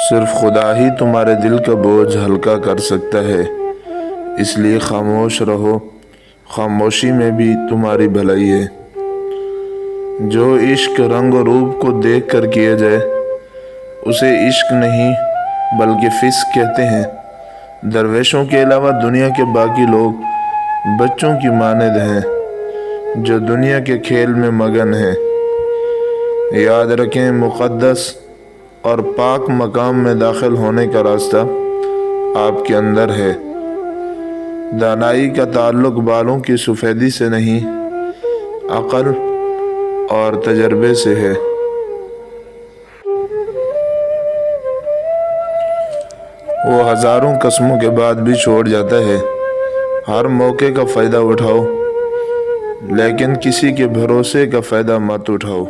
صرف خدا ہی تمہارے دل کا بوجھ ہلکا کر سکتا ہے، اس لیے خاموش رہو، خاموشی میں بھی تمہاری بھلائی ہے۔ جو عشق رنگ و روپ کو دیکھ کر کیا جائے اسے عشق نہیں بلکہ فسق کہتے ہیں۔ درویشوں کے علاوہ دنیا کے باقی لوگ بچوں کی مانند ہیں جو دنیا کے کھیل میں مگن ہیں۔ یاد رکھیں، مقدس اور پاک مقام میں داخل ہونے کا راستہ آپ کے اندر ہے۔ دانائی کا تعلق بالوں کی سفیدی سے نہیں، عقل اور تجربے سے ہے۔ وہ ہزاروں قسموں کے بعد بھی چھوڑ جاتا ہے۔ ہر موقع کا فائدہ اٹھاؤ، لیکن کسی کے بھروسے کا فائدہ مت اٹھاؤ۔